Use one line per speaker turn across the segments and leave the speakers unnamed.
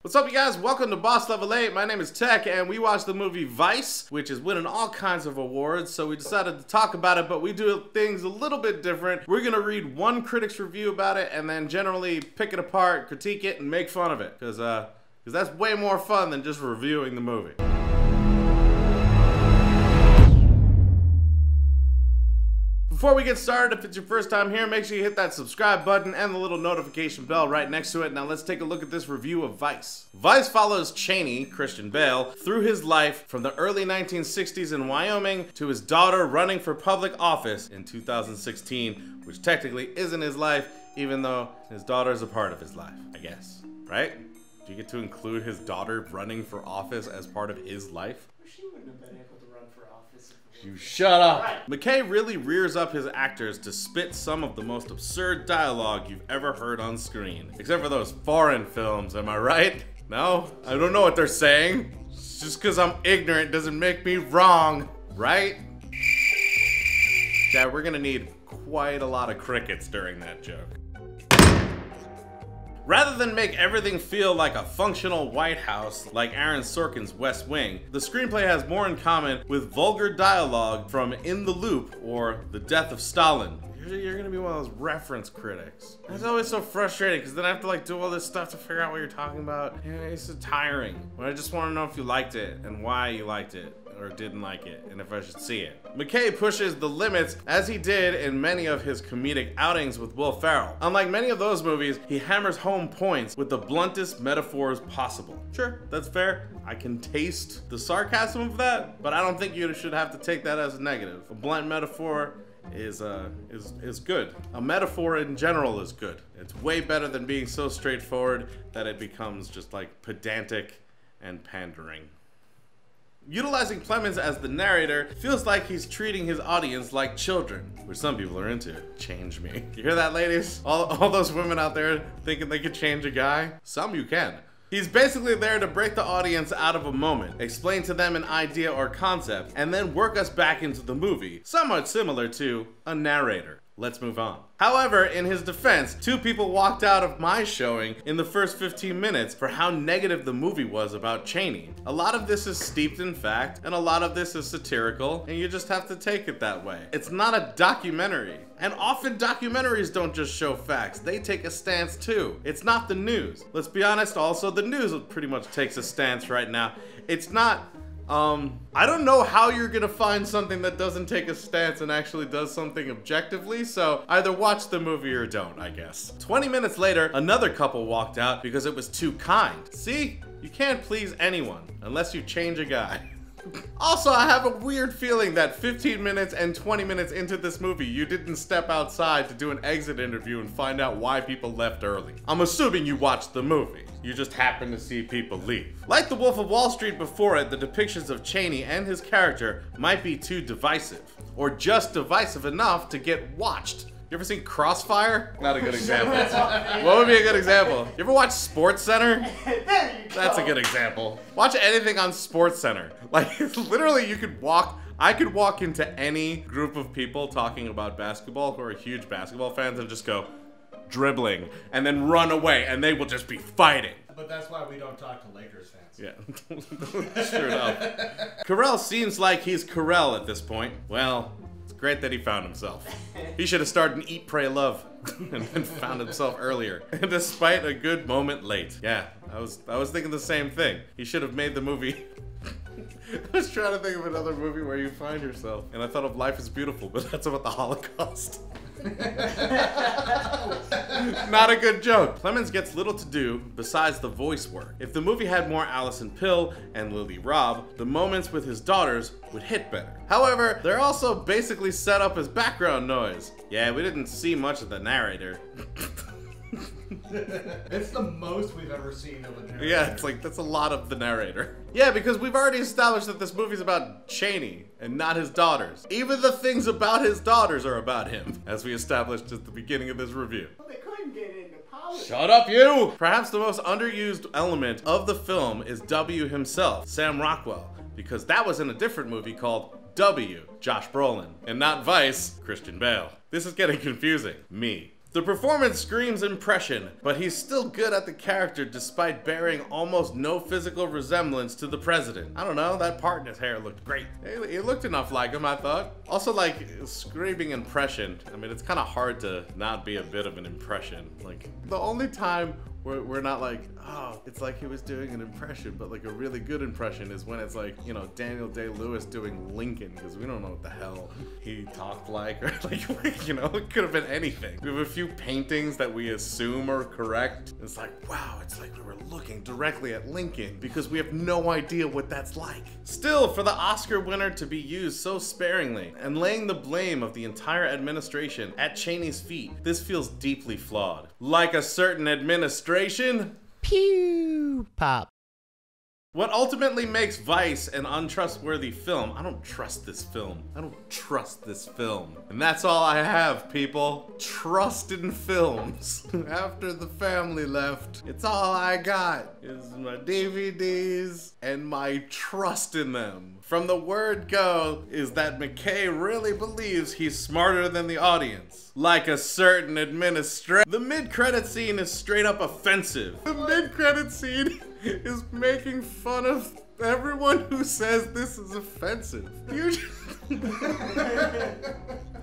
What's up, you guys? Welcome to Boss Level 8. My name is Tech, and we watched the movie Vice, which is winning all kinds of awards, so we decided to talk about it, but we do things a little bit different. We're gonna read one critic's review about it, and then generally pick it apart, critique it, and make fun of it, because that's way more fun than just reviewing the movie. Before we get started, if it's your first time here, make sure you hit that subscribe button and the little notification bell right next to it. Now let's take a look at this review of Vice. Vice follows Cheney, Christian Bale, through his life from the early 1960s in Wyoming to his daughter running for public office in 2016, which technically isn't his life, even though his daughter is a part of his life, I guess, right? Do you get to include his daughter running for office as part of his life?
She wouldn't have been able to run for office.
You shut up. Right. McKay really rears up his actors to spit some of the most absurd dialogue you've ever heard on screen. Except for those foreign films, am I right? No? I don't know what they're saying. Just because I'm ignorant doesn't make me wrong, right? Dad, we're gonna need quite a lot of crickets during that joke. Rather than make everything feel like a functional White House like Aaron Sorkin's West Wing, the screenplay has more in common with vulgar dialogue from In the Loop or The Death of Stalin. You're gonna be one of those reference critics. It's always so frustrating because then I have to do all this stuff to figure out what you're talking about. Yeah, it's so tiring. But I just want to know if you liked it and why you liked it or didn't like it and if I should see it. McKay pushes the limits as he did in many of his comedic outings with Will Ferrell. Unlike many of those movies, he hammers home points with the bluntest metaphors possible. Sure, that's fair. I can taste the sarcasm of that, but I don't think you should have to take that as a negative. A blunt metaphor is good. A metaphor in general is good. It's way better than being so straightforward that it becomes just like pedantic and pandering. Utilizing Plemons as the narrator feels like he's treating his audience like children, which some people are into. Change me. You hear that, ladies? All those women out there thinking they could change a guy? Some you can. He's basically there to break the audience out of a moment, explain to them an idea or concept, and then work us back into the movie, somewhat similar to a narrator. Let's move on. However, in his defense, two people walked out of my showing in the first 15 minutes for how negative the movie was about Cheney. A lot of this is steeped in fact, and a lot of this is satirical, and you just have to take it that way. It's not a documentary. And often documentaries don't just show facts, they take a stance too. It's not the news. Let's be honest, also, the news pretty much takes a stance right now. It's not, I don't know how you're gonna find something that doesn't take a stance and actually does something objectively, so either watch the movie or don't, I guess. 20 minutes later, another couple walked out because it was too kind. See? You can't please anyone unless you change a guy. Also, I have a weird feeling that 15 minutes and 20 minutes into this movie, you didn't step outside to do an exit interview and find out why people left early. I'm assuming you watched the movie. You just happened to see people leave. Like The Wolf of Wall Street before it, the depictions of Cheney and his character might be too divisive, or just divisive enough to get watched. You ever seen Crossfire? Not a good example. What would be a good example? You ever watch Sports Center? That's a good example. Watch anything on Sports Center. Like, literally you could walk, I could walk into any group of people talking about basketball who are huge basketball fans and just go, dribbling, and then run away, and they will just be fighting.
But that's why we don't talk to Lakers fans.
Yeah, sure enough. Carell seems like he's Carell at this point. Well, great that he found himself. He should have started an Eat, Pray, Love and then found himself earlier. And despite a good moment late. Yeah, I was thinking the same thing. He should have made the movie. I was trying to think of another movie where you find yourself. And I thought of Life is Beautiful, but that's about the Holocaust. Not a good joke. Plemons gets little to do besides the voice work. If the movie had more Alison Pill and Lily Robb, the moments with his daughters would hit better. However, they're also basically set up as background noise. Yeah, we didn't see much of the narrator.
It's the most we've ever seen of a narrator.
Yeah, it's like, that's a lot of the narrator. Yeah, because we've already established that this movie's about Cheney and not his daughters. Even the things about his daughters are about him, as we established at the beginning of this review.
Well, they couldn't get into politics.
Shut up, you! Perhaps the most underused element of the film is W himself, Sam Rockwell, because that was in a different movie called W, Josh Brolin, and not Vice, Christian Bale. This is getting confusing. Me. The performance screams impression, but he's still good at the character despite bearing almost no physical resemblance to the president. I don't know, that part in his hair looked great. It looked enough like him, I thought. Also, like, screaming impression. I mean, it's kind of hard to not be a bit of an impression. Like, the only time we're not like, oh, it's like he was doing an impression, but like a really good impression is when it's like, you know, Daniel Day-Lewis doing Lincoln, because we don't know what the hell he talked like, or like, you know, it could have been anything. We have a few paintings that we assume are correct. It's like, wow, it's like we were looking directly at Lincoln because we have no idea what that's like. Still, for the Oscar winner to be used so sparingly and laying the blame of the entire administration at Cheney's feet, this feels deeply flawed. Like a certain administration.
Pew pop.
What ultimately makes Vice an untrustworthy film, I don't trust this film. I don't trust this film. And that's all I have, people. Trust in films. After the family left, it's all I got is my DVDs and my trust in them. From the word go is that McKay really believes he's smarter than the audience. Like a certain administrator. The mid-credit scene is straight up offensive. The mid-credit scene is making fun of everyone who says this is offensive.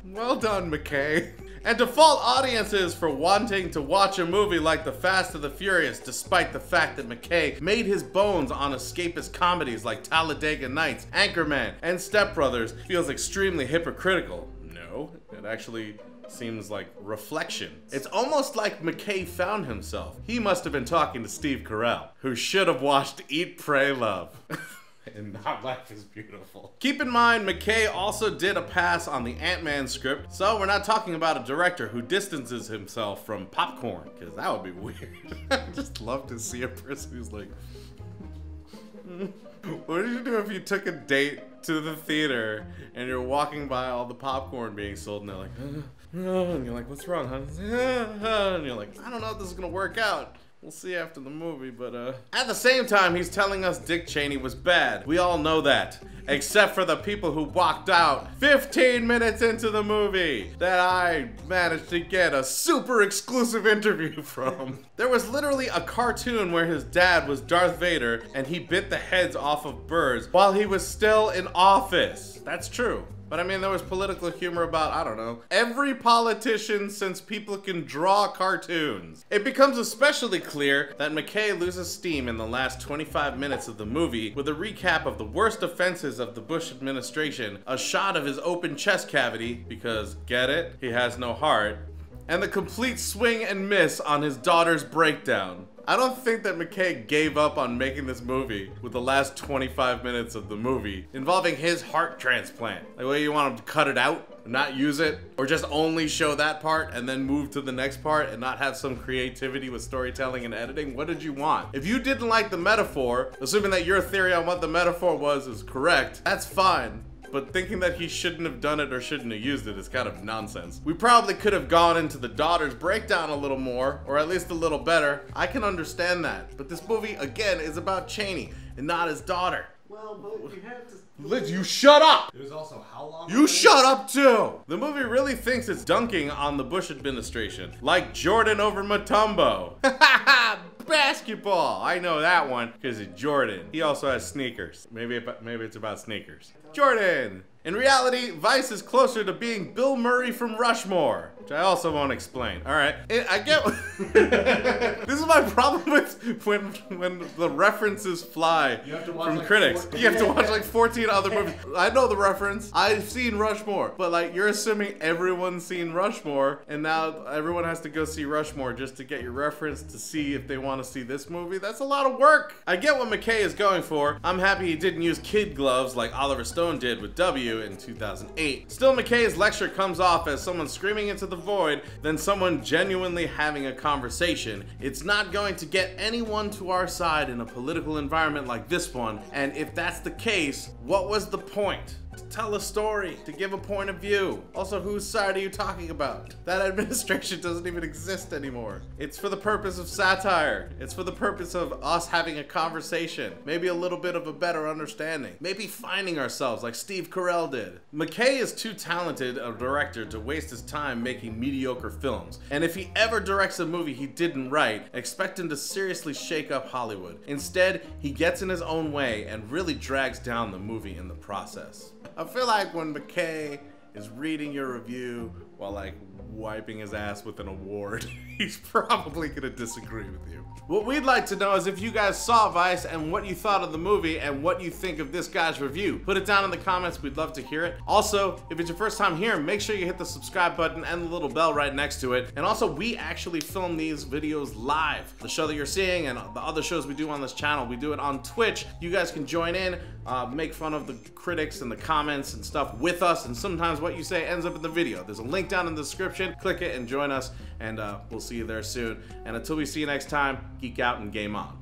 Well done, McKay. And to fault audiences for wanting to watch a movie like The Fast and the Furious, despite the fact that McKay made his bones on escapist comedies like Talladega Nights, Anchorman, and Step Brothers, feels extremely hypocritical. No, it actually seems like reflection. It's almost like McKay found himself. He must have been talking to Steve Carell, who should have watched Eat, Pray, Love. And Not Life is Beautiful. Keep in mind, McKay also did a pass on the Ant-Man script, so we're not talking about a director who distances himself from popcorn, because that would be weird. I'd just love to see a person who's like, what did you do if you took a date to the theater and you're walking by all the popcorn being sold and they're like, and you're like, what's wrong, hon? And you're like, I don't know if this is gonna work out. We'll see after the movie, but at the same time, he's telling us Dick Cheney was bad. We all know that. Except for the people who walked out 15 minutes into the movie that I managed to get a super exclusive interview from. There was literally a cartoon where his dad was Darth Vader and he bit the heads off of birds while he was still in office. That's true. But I mean, there was political humor about, I don't know, every politician since people can draw cartoons. It becomes especially clear that McKay loses steam in the last 25 minutes of the movie with a recap of the worst offenses of the Bush administration, a shot of his open chest cavity, because, get it? He has no heart, and the complete swing and miss on his daughter's breakdown. I don't think that McKay gave up on making this movie with the last 25 minutes of the movie involving his heart transplant. Like, what, you want him to cut it out, not use it, or just only show that part and then move to the next part and not have some creativity with storytelling and editing? What did you want? If you didn't like the metaphor, assuming that your theory on what the metaphor was is correct, that's fine. But thinking that he shouldn't have done it or shouldn't have used it is kind of nonsense. We probably could have gone into the daughter's breakdown a little more, or at least a little better. I can understand that. But this movie, again, is about Cheney and not his daughter.
Well, but you have to...
Liz, you shut up!
It was also how long...
You shut up too! The movie really thinks it's dunking on the Bush administration. Like Jordan over Mutombo. Basketball! I know that one because it's Jordan. He also has sneakers. Maybe it's about sneakers. Jordan! In reality, Vice is closer to being Bill Murray from Rushmore, which I also won't explain. All right, I get. This is my problem with when the references fly from like critics. You have to watch like 14 other movies. I know the reference. I've seen Rushmore, but like you're assuming everyone's seen Rushmore, and now everyone has to go see Rushmore just to get your reference to see if they want to see this movie. That's a lot of work. I get what McKay is going for. I'm happy he didn't use kid gloves like Oliver Stone did with W in 2008. Still, McKay's lecture comes off as someone screaming into the void than someone genuinely having a conversation. It's not going to get anyone to our side in a political environment like this one, and if that's the case, what was the point? to tell a story, to give a point of view. Also, whose side are you talking about? That administration doesn't even exist anymore. It's for the purpose of satire. It's for the purpose of us having a conversation. Maybe a little bit of a better understanding. Maybe finding ourselves like Steve Carell did. McKay is too talented a director to waste his time making mediocre films. And if he ever directs a movie he didn't write, expect him to seriously shake up Hollywood. Instead, he gets in his own way and really drags down the movie in the process. I feel like when McKay is reading your review while like wiping his ass with an award, he's probably gonna disagree with you. What we'd like to know is if you guys saw Vice and what you thought of the movie and what you think of this guy's review. Put it down in the comments, we'd love to hear it. Also, if it's your first time here, make sure you hit the subscribe button and the little bell right next to it. And also, we actually film these videos live. The show that you're seeing and the other shows we do on this channel, we do it on Twitch. You guys can join in, make fun of the critics and the comments and stuff with us, and sometimes what you say ends up in the video. There's a link down in the description. Click it and join us, and we'll see you there soon. And until we see you next time, geek out and game on.